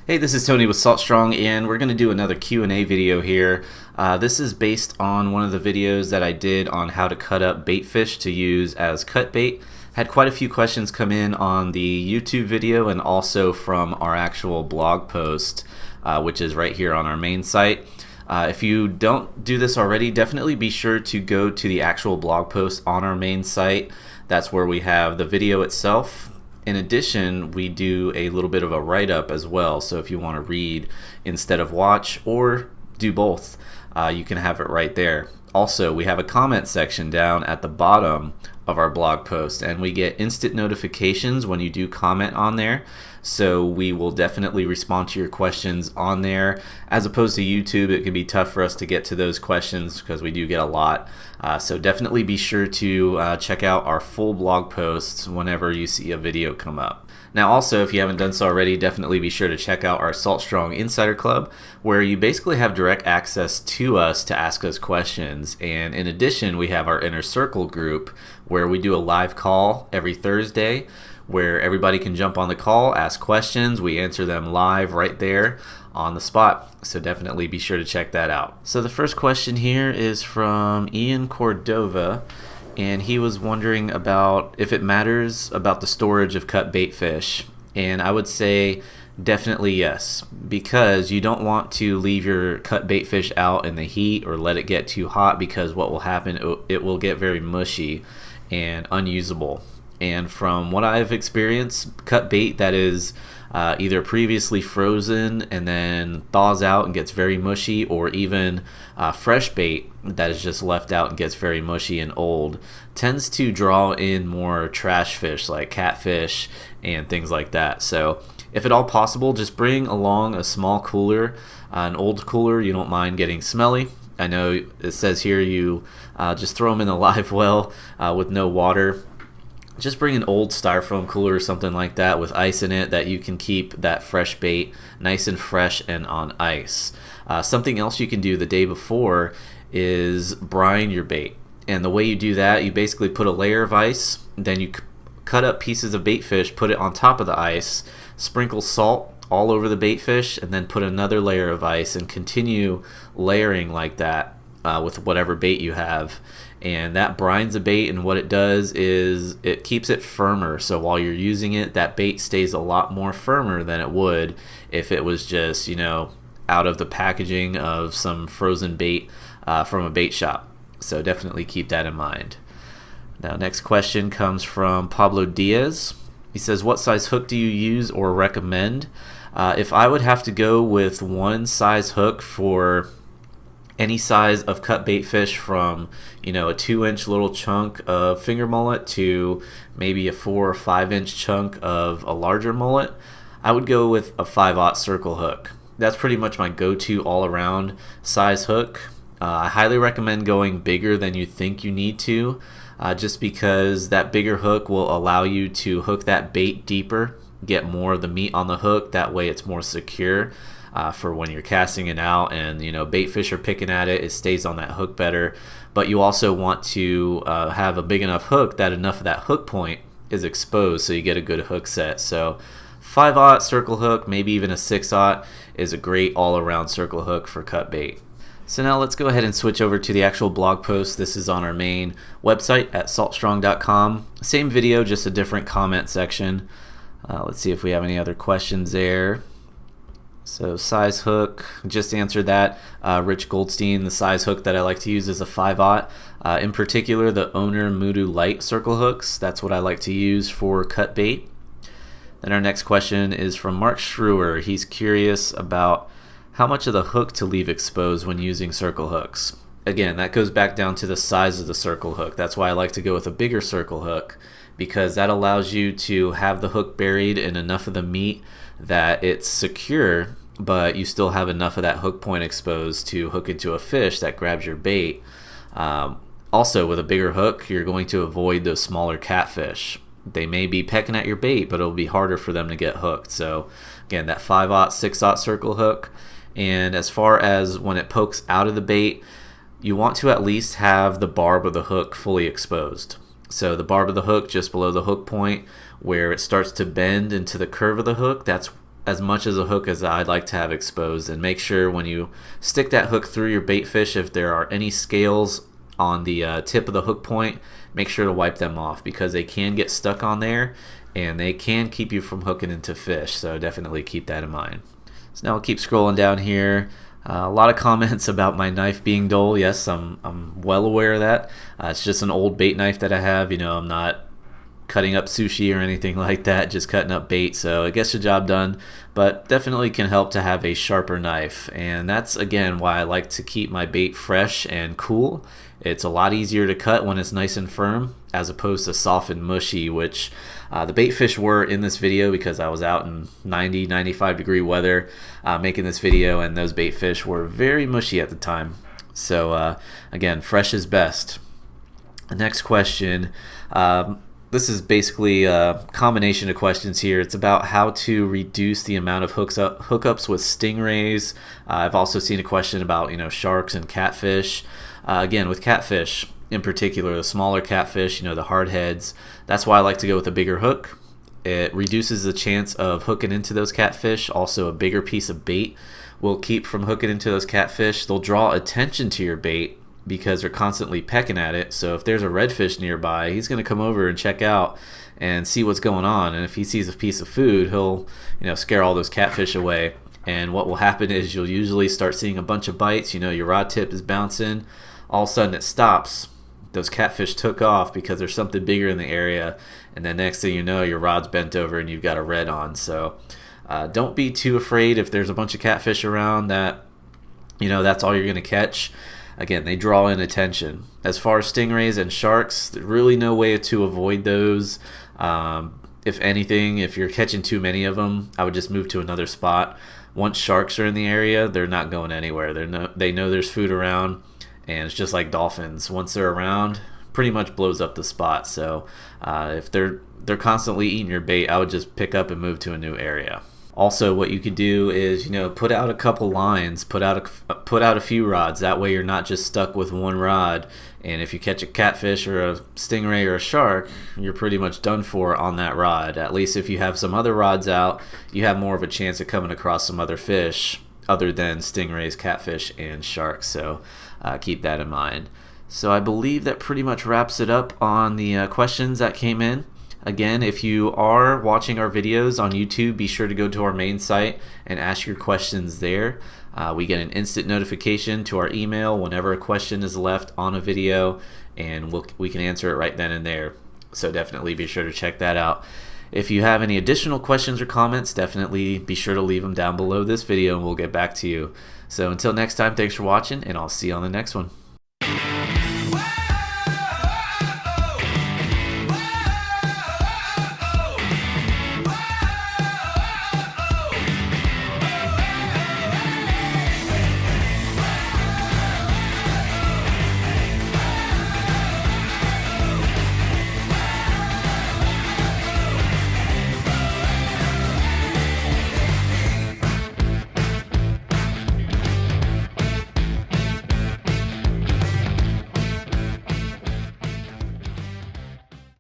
Hey, this is Tony with Salt Strong, and we're going to do another Q&A video here. This is based on one of the videos that I did on how to cut up baitfish to use as cut bait. Had quite a few questions come in on the YouTube video and also from our actual blog post, which is right here on our main site. If you don't do this already, definitely be sure to go to the actual blog post on our main site. That's where we have the video itself. In addition, we do a little bit of a write-up as well, so if you want to read instead of watch or do both, you can have it right there. Also, we have a comment section down at the bottom of our blog post, and we get instant notifications when you do comment on there, so we will definitely respond to your questions on there. As opposed to YouTube, it can be tough for us to get to those questions because we do get a lot. So definitely be sure to check out our full blog posts whenever you see a video come up. Now also, if you haven't done so already, definitely be sure to check out our Salt Strong Insider Club, where you basically have direct access to us to ask us questions. And in addition, we have our Inner Circle group, where we do a live call every Thursday, where everybody can jump on the call, ask questions, we answer them live right there on the spot. So definitely be sure to check that out. So the first question here is from Ian Cordova, and he was wondering about if it matters about the storage of cut bait fish. And I would say definitely yes, because you don't want to leave your cut bait fish out in the heat or let it get too hot, because what will happen, it will get very mushy and unusable. And from what I've experienced, cut bait that is either previously frozen and then thaws out and gets very mushy, or even fresh bait that is just left out and gets very mushy and old, tends to draw in more trash fish like catfish and things like that. So if at all possible, just bring along a small cooler, an old cooler. You don't mind getting smelly. I know it says here you just throw them in a live well with no water. Just bring an old styrofoam cooler or something like that with ice in it, that you can keep that fresh bait nice and fresh and on ice. Something else you can do the day before is brine your bait. And the way you do that, you basically put a layer of ice, then you cut up pieces of bait fish, put it on top of the ice, sprinkle salt all over the bait fish, and then put another layer of ice and continue layering like that with whatever bait you have. And that brines the bait, and what it does is it keeps it firmer. So while you're using it, that bait stays a lot more firmer than it would if it was just, out of the packaging of some frozen bait from a bait shop. So definitely keep that in mind. Now, next question comes from Pablo Diaz. He says, what size hook do you use or recommend? If I would have to go with one size hook for any size of cut bait fish, from a 2-inch little chunk of finger mullet to maybe a 4 or 5-inch chunk of a larger mullet, I would go with a 5/0 circle hook. That's pretty much my go-to all-around size hook. I highly recommend going bigger than you think you need to, just because that bigger hook will allow you to hook that bait deeper, get more of the meat on the hook. That way it's more secure for when you're casting it out, and bait fish are picking at it, it stays on that hook better. But you also want to have a big enough hook that enough of that hook point is exposed, so you get a good hook set. So 5/0 circle hook, maybe even a 6/0, is a great all-around circle hook for cut bait. So now let's go ahead and switch over to the actual blog post. This is on our main website at saltstrong.com. Same video, just a different comment section. Let's see if we have any other questions there. So size hook, just answered that. Rich Goldstein, the size hook that I like to use is a 5/0. In particular, the Owner Mudu Light circle hooks. That's what I like to use for cut bait. Then our next question is from Mark Schrewer. He's curious about how much of the hook to leave exposed when using circle hooks. Again, that goes back down to the size of the circle hook. That's why I like to go with a bigger circle hook, because that allows you to have the hook buried in enough of the meat that it's secure, but you still have enough of that hook point exposed to hook into a fish that grabs your bait. Also, with a bigger hook, you're going to avoid those smaller catfish. They may be pecking at your bait, but it'll be harder for them to get hooked. So again, that 5/0, 6/0 circle hook. And as far as when it pokes out of the bait, you want to at least have the barb of the hook fully exposed. So the barb of the hook just below the hook point, where it starts to bend into the curve of the hook, that's as much as a hook as I'd like to have exposed, and make sure when you stick that hook through your bait fish, if there are any scales on the tip of the hook point, make sure to wipe them off, because they can get stuck on there and they can keep you from hooking into fish. So definitely keep that in mind. So now I'll keep scrolling down here. A lot of comments about my knife being dull. Yes, I'm well aware of that. It's just an old bait knife that I have. You know, I'm not cutting up sushi or anything like that, just cutting up bait, so it gets the job done, but definitely can help to have a sharper knife. And that's again why I like to keep my bait fresh and cool. It's a lot easier to cut when it's nice and firm, as opposed to soft and mushy, which the bait fish were in this video, because I was out in 90-95 degree weather making this video, and those bait fish were very mushy at the time. So again, fresh is best. The next question, this is basically a combination of questions here. It's about how to reduce the amount of hookups with stingrays. I've also seen a question about, you know, sharks and catfish. Again, with catfish in particular, the smaller catfish, you know, the hard heads, that's why I like to go with a bigger hook. It reduces the chance of hooking into those catfish. Also, a bigger piece of bait will keep from hooking into those catfish. They'll draw attention to your bait because they're constantly pecking at it. So if there's a redfish nearby, he's going to come over and check out and see what's going on. And if he sees a piece of food, he'll, you know, scare all those catfish away. And what will happen is you'll usually start seeing a bunch of bites. You know, your rod tip is bouncing. All of a sudden it stops. Those catfish took off because there's something bigger in the area. And then next thing you know, your rod's bent over and you've got a red on. So don't be too afraid if there's a bunch of catfish around that, you know, that's all you're going to catch. Again, they draw in attention. As far as stingrays and sharks, there's really no way to avoid those. If anything, if you're catching too many of them, I would just move to another spot. Once sharks are in the area, they're not going anywhere. They know there's food around, and it's just like dolphins. Once they're around, pretty much blows up the spot. So if they're constantly eating your bait, I would just pick up and move to a new area. Also, what you could do is, you know, put out a couple lines, put out a few rods. That way you're not just stuck with one rod. And if you catch a catfish or a stingray or a shark, you're pretty much done for on that rod. At least if you have some other rods out, you have more of a chance of coming across some other fish other than stingrays, catfish, and sharks. So keep that in mind. So I believe that pretty much wraps it up on the questions that came in. Again, if you are watching our videos on YouTube, be sure to go to our main site and ask your questions there. We get an instant notification to our email whenever a question is left on a video, and we can answer it right then and there. So definitely be sure to check that out. If you have any additional questions or comments, definitely be sure to leave them down below this video and we'll get back to you. So until next time, thanks for watching, and I'll see you on the next one.